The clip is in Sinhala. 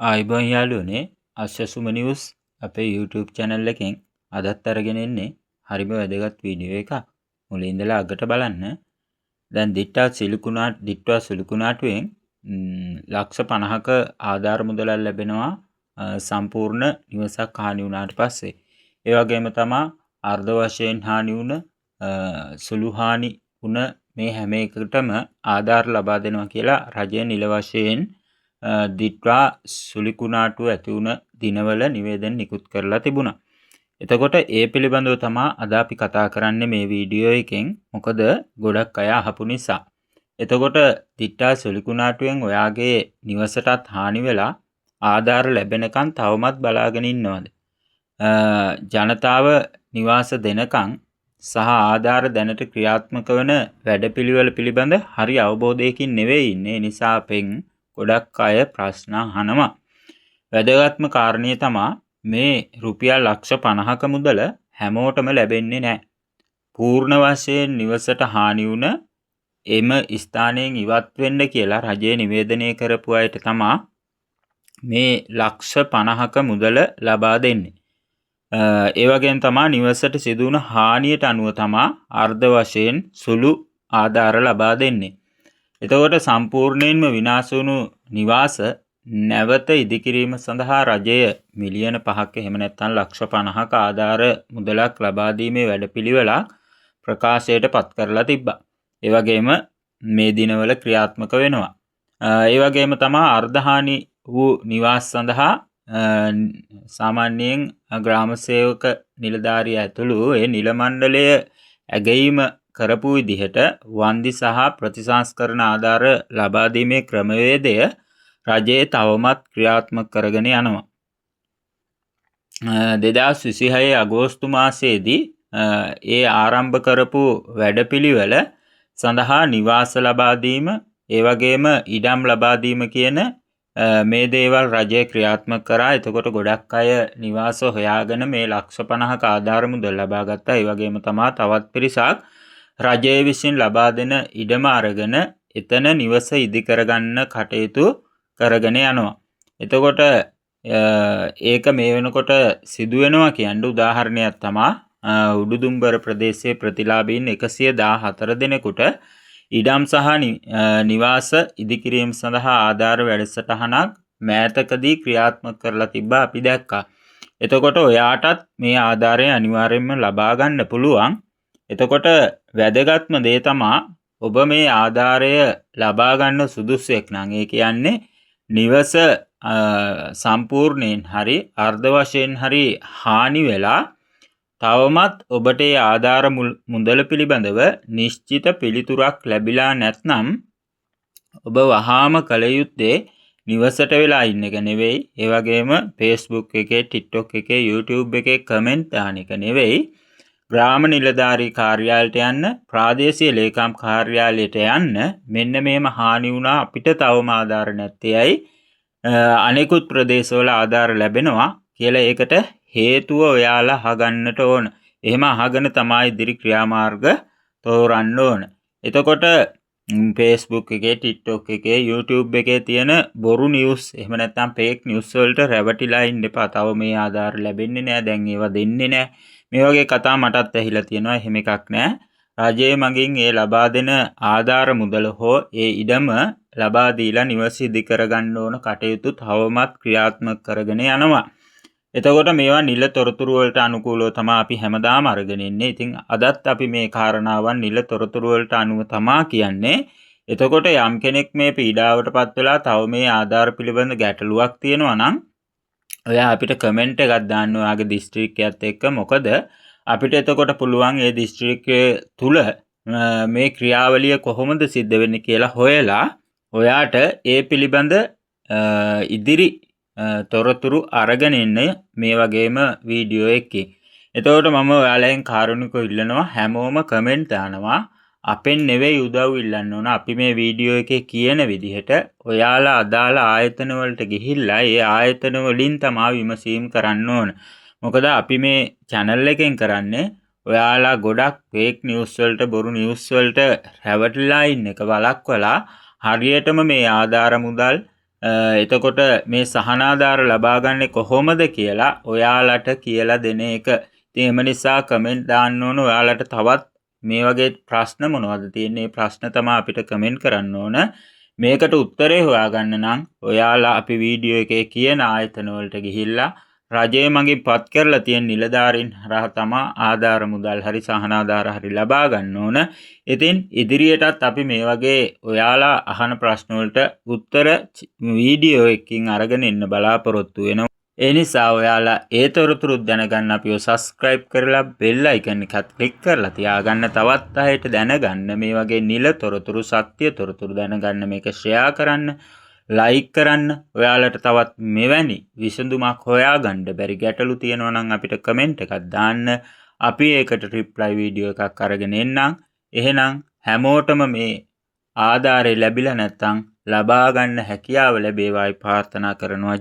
ආයිබෝන් යාළුවනේ අස්සසුම නිවුස් අපේ YouTube channel එකෙන් අදත් අරගෙන ඉන්නේ හරිම වැදගත් වීඩියෝ එකක්. මුලින් ඉඳලා අගට බලන්න. දැන් දිට්ටා සුළුකුණාටුවෙන් ලක්ෂ 50ක ආධාර මුදලක් ලැබෙනවා සම්පූර්ණ නිවසක් හානි වුණාට පස්සේ. ඒ වගේම තමයි අර්ධ වශයෙන් හානි වුණ සුළු හානි වුණ මේ හැම එකකටම ආධාර ලබා දෙනවා කියලා රජය නිල වශයෙන් දිට්වා සුලිකුණාටුව ඇති වුණ දිනවල නිවේදන නිකුත් කරලා තිබුණා. එතකොට ඒ පිළිබඳව තමයි අද අපි කතා කරන්නේ මේ වීඩියෝ එකෙන්. මොකද ගොඩක් අය අහපු නිසා. එතකොට දිට්වා සුලිකුණාටුවෙන් ඔයාගේ නිවසටත් හානි වෙලා ආධාර ලැබෙනකන් තවමත් බලාගෙන ඉන්නවද? ජනතාව නිවාස දෙනකන් සහ ආධාර දැනට ක්‍රියාත්මක වන වැඩපිළිවෙල පිළිබඳ හරි අවබෝධයකින් නෙවෙයි ඉන්නේ. නිසා අපෙන් ගොඩක් අය ප්‍රශ්න අහනවා. වැදගත්ම කාරණය තමයි මේ රුපියල් ලක්ෂ 50ක මුදල හැමෝටම ලැබෙන්නේ නැහැ. පූර්ණ වශයෙන් නිවසට හානි වුණ එම ස්ථානයෙන් ඉවත් වෙන්න කියලා රජය නිවේදනය කරපු අයට තමයි මේ ලක්ෂ 50ක මුදල ලබා දෙන්නේ. ඒ වගේම තමයි නිවසට සිදු වුණ හානියට අනුව තමයි අර්ධ වශයෙන් සුළු ආධාර ලබා දෙන්නේ. එතකොට සම්පූර්ණයෙන්ම විනාශ වුණු නිවාස නැවත ඉදිකිරීම සඳහා රජය මිලියන 5ක එහෙම නැත්නම් ලක්ෂ 50ක ආධාර මුදලක් ලබා දීමේ වැඩපිළිවෙලක් ප්‍රකාශයට පත් කරලා තිබ්බා. ඒ වගේම මේ දිනවල ක්‍රියාත්මක වෙනවා. ඒ වගේම තමයි අර්ධහානි වූ නිවාස සඳහා සාමාන්‍යයෙන් ග්‍රාම සේවක නිලධාරිය ඇතුළු ඒ නිල මණ්ඩලය ඇගීම කරපු විදිහට වන්දි සහ ප්‍රතිසංස්කරණ ආධාර ලබා දීමේ ක්‍රමවේදය රජයේ තවමත් ක්‍රියාත්මක කරගෙන යනවා. 2026 අගෝස්තු මාසයේදී ඒ ආරම්භ කරපු වැඩපිළිවෙල සඳහා නිවාස ලබා දීම, ඒ වගේම ඉඩම් ලබා දීම කියන මේ දේවල් රජය ක්‍රියාත්මක කරා. එතකොට ගොඩක් අය නිවාස හොයාගෙන මේ ලක්ෂ 50ක ආධාර මුදල් ලබා ගත්තා. ඒ වගේම තමයි තවත් පිරිසක් රජය විසින් ලබා දෙන ඉඩම අරගෙන එතන නිවස ඉදි කරගන්න කටයුතු කරගෙන යනවා. එතකොට ඒක මේ වෙනකොට සිදු වෙනවා කියන්නේ උදාහරණයක් තමයි උඩුදුම්බර ප්‍රදේශයේ ප්‍රතිලාභීන් 114 දෙනෙකුට ඉඩම් සහ නිවාස ඉදිකිරීම සඳහා ආධාර වැඩසටහනක් මෑතකදී ක්‍රියාත්මක කරලා තිබ්බා අපි දැක්කා. එතකොට ඔයාටත් මේ ආධාරය අනිවාර්යයෙන්ම ලබා ගන්න පුළුවන්. එතකොට වැදගත්ම දේ තමයි ඔබ මේ ආධාරය ලබා ගන්න සුදුස්සෙක් නම් ඒ කියන්නේ නිවස සම්පූර්ණයෙන් හරි අර්ධ වශයෙන් හරි හානි වෙලා තවමත් ඔබට ඒ ආධාර මුදල පිළිබඳව නිශ්චිත පිළිතුරක් ලැබිලා නැත්නම් ඔබ වහාම කළ යුත්තේ නිවසට වෙලා ඉන්න එක නෙවෙයි. ඒ වගේම Facebook එකේ, TikTok එකේ, YouTube එකේ කමෙන්ට් දාන එක නෙවෙයි. ග්‍රාම නිලධාරී කාර්යාලයට යන්න, ප්‍රාදේශීය ලේකම් කාර්යාලයට යන්න, මෙන්න මේම හානි වුණා අපිට තවම ආධාර නැත්තේයි අනෙකුත් ප්‍රදේශවල ආධාර ලැබෙනවා කියලා ඒකට හේතුව ඔයාලා අහගන්නට ඕන. එහෙම අහගෙන තමයි ඉදිරි ක්‍රියාමාර්ග තෝරන්න ඕන. එතකොට Facebook එකේ, TikTok එකේ, YouTube එකේ තියෙන බොරු නිවුස් එහෙම නැත්නම් ෆේක් නිවුස් වලට රැවටිලා ඉන්න එපා. තව මේ ආධාර ලැබෙන්නේ නැහැ, දැන් ඒවා දෙන්නේ නැහැ. මේ වගේ කතා මටත් ඇහිලා තියෙනවා. එහෙම එකක් නැහැ. රජයේ මගින් ඒ ලබා දෙන ආධාර මුදල හෝ ඒ ඉඩම ලබා දීලා නිවස ඉදි කරගන්න ඕන කටයුතු තවමත් ක්‍රියාත්මක කරගෙන යනවා. එතකොට මේවා නිල තොරතුරු වලට අනුකූලව තමයි අපි හැමදාම අරගෙන ඉන්නේ. ඉතින් අදත් අපි මේ කාරණාවන් නිල තොරතුරු වලට අනුව තමයි කියන්නේ. එතකොට යම් කෙනෙක් මේ පීඩාවටපත් වෙලා තව මේ ආධාර පිළිබඳ ගැටලුවක් තියෙනවා නම් ඔයා අපිට කමෙන්ට් එකක් දාන්න ඔයාගේ දිස්ත්‍රික්කයත් එක්ක. මොකද අපිට එතකොට පුළුවන් ඒ දිස්ත්‍රික්කයේ තුල මේ ක්‍රියාවලිය කොහොමද සිද්ධ වෙන්නේ කියලා හොයලා ඔයාට ඒ පිළිබඳ ඉදිරි තොරතුරු අරගෙන එන්න මේ වගේම වීඩියෝ එකකින්. එතකොට මම ඔයාලෙන් කාරුණිකව ඉල්ලනවා හැමෝම කමෙන්ට් දානවා. අපෙන් නෙවෙයි උදව් ඉල්ලන්න ඕන. අපි මේ වීඩියෝ එකේ කියන විදිහට ඔයාලා අදාළ ආයතන වලට ගිහිල්ලා ඒ ආයතන වලින් තමයි විමසීම් කරන්න ඕන. මොකද අපි මේ channel එකෙන් කරන්නේ ඔයාලා ගොඩක් fake news වලට, බොරු news වලට රැවටිලා ඉන්න එක වළක්වලා හරියටම මේ ආධාර මුදල් එතකොට මේ සහනාධාර ලබා ගන්නේ කොහොමද කියලා ඔයාලට කියලා දෙන එක. ඉතින් එම නිසා කමෙන්ට් දාන්න ඕන. ඔයාලට තවත් මේ වගේ ප්‍රශ්න මොනවද තියෙන්නේ? ප්‍රශ්න තමයි අපිට කමෙන්ට් කරන්න ඕන. මේකට උත්තරේ හොයාගන්න නම් ඔයාලා අපි වීඩියෝ එකේ කියන ආයතන වලට ගිහිල්ලා රජය මගින් පත් කරලා තියෙන නිලධාරීන් හරහා තමයි ආධාර මුදල් හරි සහනාධාර හරි ලබා ගන්න ඕන. ඉතින් ඉදිරියටත් අපි මේ වගේ ඔයාලා අහන ප්‍රශ්න වලට උත්තර වීඩියෝ එකකින් අරගෙන එන්න බලාපොරොත්තු වෙනවා. ඒ නිසා ඔයාලා ඒ තොරතුරු දැනගන්න අපිව subscribe කරලා bell icon එකත් click කරලා තියාගන්න. තවත් අයට දැනගන්න මේ වගේ නිල තොරතුරු සත්‍ය තොරතුරු දැනගන්න මේක share කරන්න. ලයික් කරන්න. ඔයාලට තවත් මෙවැනි විසඳුමක් හොයාගන්න බැරි ගැටලු තියෙනවා නම් අපිට කමෙන්ට් එකක් දාන්න. අපි ඒකට රිප්ලයි වීඩියෝ එකක් අරගෙන එන්නම්. එහෙනම් හැමෝටම මේ ආධාරය ලැබිලා නැත්නම් ලබා ගන්න හැකියාව ලැබේවායි ප්‍රාර්ථනා කරනවා.